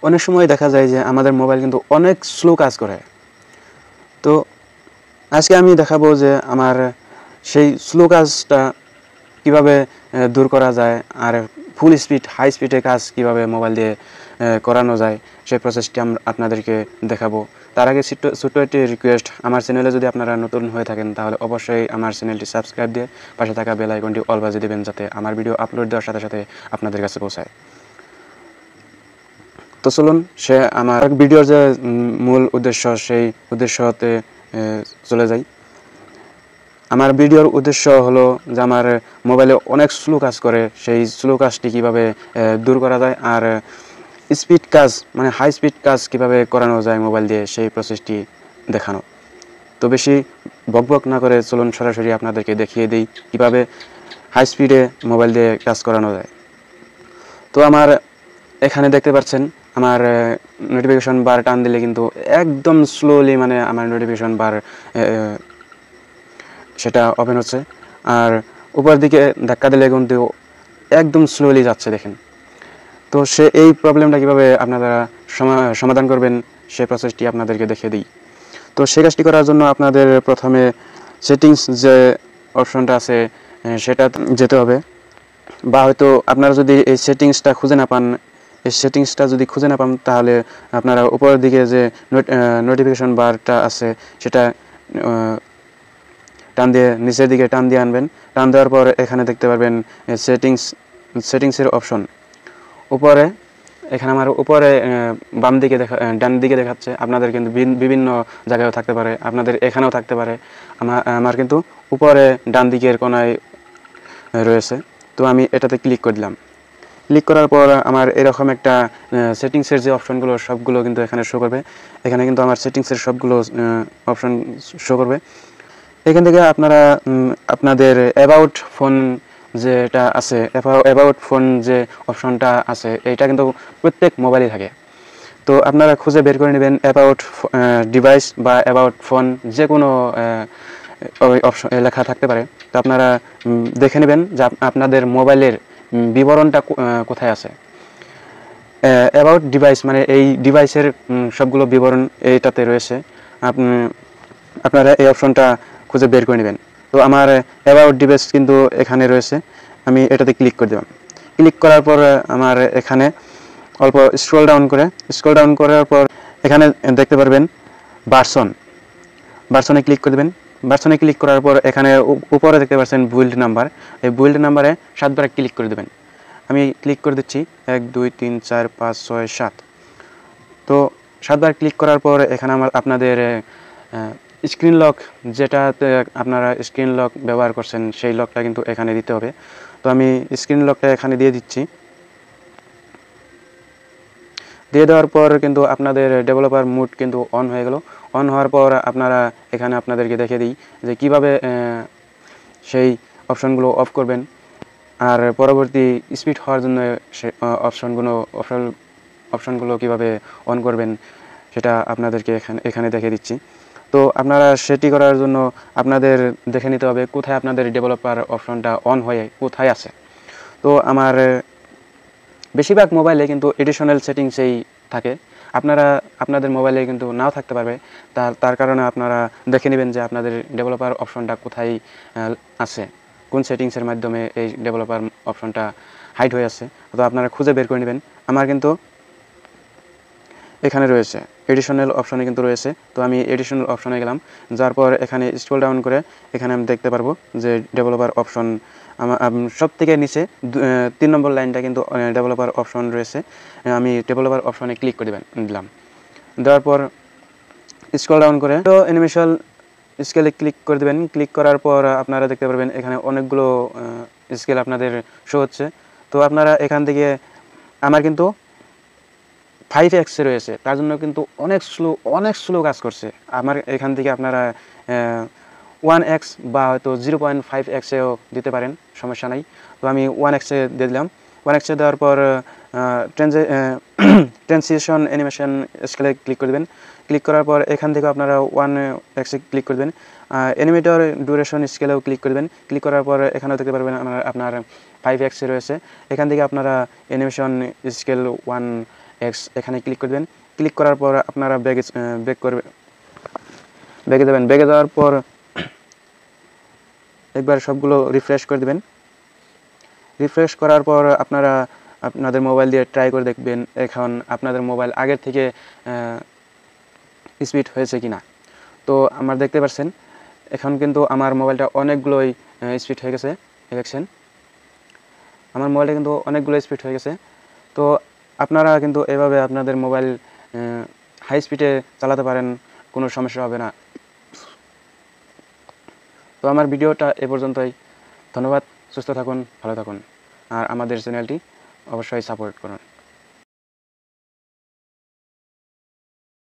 অনেক সময় দেখা যায় যে আমাদের মোবাইল কিন্তু অনেক স্লো কাজ করে। তো আজকে আমি দেখাবো যে আমার সেই স্লো কাজটা কিভাবে দূর করা যায়, আর ফুল স্পিড হাই স্পিডে কাজ কিভাবে মোবাইল দিয়ে করানো যায় সেই প্রসেসটি আপনাদেরকে দেখাবো। তার আগে ছোট্ট একটি রিকোয়েস্ট, আমার চ্যানেলে যদি আপনারা নতুন হয়ে থাকেন তাহলে অবশ্যই আমার চ্যানেলটি সাবস্ক্রাইব দিয়ে পাশে থাকা বেল আইকনটি অল বাজিয়ে দেবেন, যাতে আমার ভিডিও আপলোড দেওয়ার সাথে সাথে আপনাদের কাছে পৌঁছায়। তো চলুন আমার ভিডিওর যে মূল উদ্দেশ্য সেই উদ্দেশ্যতে চলে যাই। আমার ভিডিওর উদ্দেশ্য হলো যে আমার মোবাইলে অনেক স্লো কাজ করে, সেই স্লো কাজটি কীভাবে দূর করা যায়, আর স্পিড কাজ মানে হাই স্পিড কাজ কীভাবে করানো যায় মোবাইল দিয়ে সেই প্রসেসটি দেখানো। তো বেশি বকবক না করে চলুন সরাসরি আপনাদেরকে দেখিয়ে দিই কীভাবে হাই স্পিডে মোবাইল দিয়ে কাজ করানো যায়। তো আমার এখানে দেখতে পাচ্ছেন আমার নোটিফিকেশন বার টান দিলে কিন্তু একদম স্লোলি মানে আমার নোটিফিকেশন বার সেটা ওপেন হচ্ছে, আর উপর দিকে ধাক্কা দিলে কিন্তু একদম স্লোলি যাচ্ছে দেখেন। তো এই প্রবলেমটা কীভাবে আপনারা সমাধান করবেন সেই প্রসেসটি আপনাদেরকে দেখিয়ে দিই। তো সেই কাজটি করার জন্য আপনাদের প্রথমে সেটিংস যে অপশনটা আছে সেটা যেতে হবে, বা হয়তো আপনারা যদি এই সেটিংসটা খুঁজে না পান তাহলে আপনারা উপরের দিকে যে নোটিফিকেশন বারটা আছে সেটা টান দিয়ে নিচের দিকে টান দিয়ে আনবেন। টান দেওয়ার পর এখানে দেখতে পারবেন সেটিংসের অপশন উপরে। এখানে আমার উপরে বাম দিকে ডান দিকে দেখাচ্ছে, আপনাদের কিন্তু বিভিন্ন জায়গায়ও থাকতে পারে, আপনাদের এখানেও থাকতে পারে। আমার কিন্তু উপরে ডান দিকের কোনায় রয়েছে। তো আমি এটাতে ক্লিক করে দিলাম। ক্লিক করার পর আমার এরকম একটা সেটিংসের যে অপশনগুলো সবগুলো কিন্তু এখানে শো করবে। এখানে কিন্তু আমার সেটিংসের সবগুলো অপশন শো করবে। এখান থেকে আপনারা আপনাদের অ্যাবাউট ফোন যেটা আছে, অ্যাবাউট ফোন যে অপশনটা আছে এইটা কিন্তু প্রত্যেক মোবাইলে থাকে। তো আপনারা খুঁজে বের করে নেবেন অ্যাবাউট ডিভাইস বা অ্যাবাউট ফোন, যে কোনো ওই অপশন লেখা থাকতে পারে। তো আপনারা দেখে নেবেন যে আপনাদের মোবাইলের বিবরণটা কোথায় আছে। অ্যাবাউট ডিভাইস মানে এই ডিভাইসের সবগুলো বিবরণ এইটাতে রয়েছে। আপনারা এই অপশনটা খুঁজে বের করে নেবেন। তো আমার অ্যাবাউট ডিভাইস কিন্তু এখানে রয়েছে, আমি এটাতে ক্লিক করে দিলাম। ক্লিক করার পর আমার এখানে অল্প স্ক্রল ডাউন করার পর এখানে দেখতে পারবেন ভার্সনে ক্লিক করে দেবেন। ভার্সনে ক্লিক করার পর এখানে উপরে দেখতে পাচ্ছেন বিল্ড নাম্বার, এই বিল্ড নাম্বারে 7বার ক্লিক করে দেবেন। আমি ক্লিক করে দিচ্ছি 1 2 3 4 5 6 7। তো 7বার ক্লিক করার পর এখানে আপনাদের স্ক্রিন লক, যেটাতে আপনারা স্ক্রিন লক ব্যবহার করছেন সেই লকটা কিন্তু এখানে দিতে হবে। তো আমি স্ক্রিন লকটা এখানে দিয়ে দিচ্ছি। দিয়ে দেওয়ার পর কিন্তু আপনাদের ডেভেলপার মোড কিন্তু অন হয়ে গেল। অন হওয়ার পর আপনারা এখানে আপনাদেরকে দেখিয়ে দিই যে কিভাবে সেই অপশনগুলো অফ করবেন, আর পরবর্তী স্পিড হওয়ার জন্য সে অপশনগুলো কিভাবে অন করবেন সেটা আপনাদেরকে এখানে দেখিয়ে দিচ্ছি। তো আপনারা সেটি করার জন্য আপনাদের দেখে নিতে হবে কোথায় আপনাদের ডেভেলপার অপশনটা অন হয়ে কোথায় আছে। তো আমার বেশিরভাগ মোবাইলে কিন্তু এডিশনাল সেটিংসেই থাকে, আপনাদের মোবাইলে কিন্তু নাও থাকতে পারবে। তার কারণে আপনারা দেখে নেবেন যে আপনাদের ডেভেলপার অপশনটা কোথায় আছে, কোন সেটিংসের মাধ্যমে এই ডেভেলপার অপশনটা হাইড হয়ে আছে। তো আপনারা খুঁজে বের করে নেবেন। আমার কিন্তু এখানে রয়েছে, এডিশনাল অপশনে কিন্তু রয়েছে। তো আমি এডিশনাল অপশনে গেলাম, যার পর এখানে স্ক্রল ডাউন করে এখানে আমি দেখতে পারবো যে ডেভেলপার অপশন সব থেকে নিচে 3 নম্বর লাইনটা কিন্তু ডেভেলপার অপশন রয়েছে। আমি ডেভেলপার অপশনে ক্লিক করে দিলাম। দেওয়ার পর স্ক্রল ডাউন করে তো অ্যানিমেশন স্কেলে ক্লিক করে দেবেন। ক্লিক করার পর আপনারা দেখতে পারবেন এখানে অনেকগুলো স্কেল আপনাদের শো হচ্ছে। তো আপনারা এখান থেকে আমার কিন্তু 5x রয়েছে, তার জন্য কিন্তু অনেক স্লো কাজ করছে। আমার এখান থেকে আপনারা 1x বা হয়তো 0.5xেও দিতে পারেন, সমস্যা নাই। তো আমি 1x দিয়ে দিলাম। 1x দেওয়ার পর ট্রানজিশন অ্যানিমেশন স্কেলে ক্লিক করে দেবেন। ক্লিক করার পর এখান থেকে আপনারা 1x ক্লিক করে দেবেন। অ্যানিমেটর ডিউরেশন স্কেলেও ক্লিক করে দেবেন। ক্লিক করার পর এখানেও দেখতে পারবেন আপনার 5x রয়েছে। এখান থেকে আপনারা অ্যানিমেশন স্কেল 1 এখানে ক্লিক করে দেবেন। ক্লিক করার পর আপনারা ব্যাগে যাবেন। ব্যাগে যাওয়ার পর একবার সবগুলো রিফ্রেশ করে দেবেন। রিফ্রেশ করার পর আপনারা আপনাদের মোবাইল দিয়ে ট্রাই করে দেখবেন এখন আপনাদের মোবাইল আগের থেকে স্পিড হয়েছে কি না। তো আমার দেখতে পাচ্ছেন এখন কিন্তু আমার মোবাইলটা অনেকগুলোই স্পিড হয়ে গেছে। দেখছেন আমার মোবাইলটা কিন্তু অনেকগুলো স্পিড হয়ে গেছে। তো আপনারা কিন্তু এভাবে আপনাদের মোবাইল হাই স্পিডে চালাতে পারেন, কোনো সমস্যা হবে না। তো আমার ভিডিওটা এ পর্যন্তই। ধন্যবাদ। সুস্থ থাকুন, ভালো থাকুন, আর আমাদের চ্যানেলটি অবশ্যই সাপোর্ট করুন।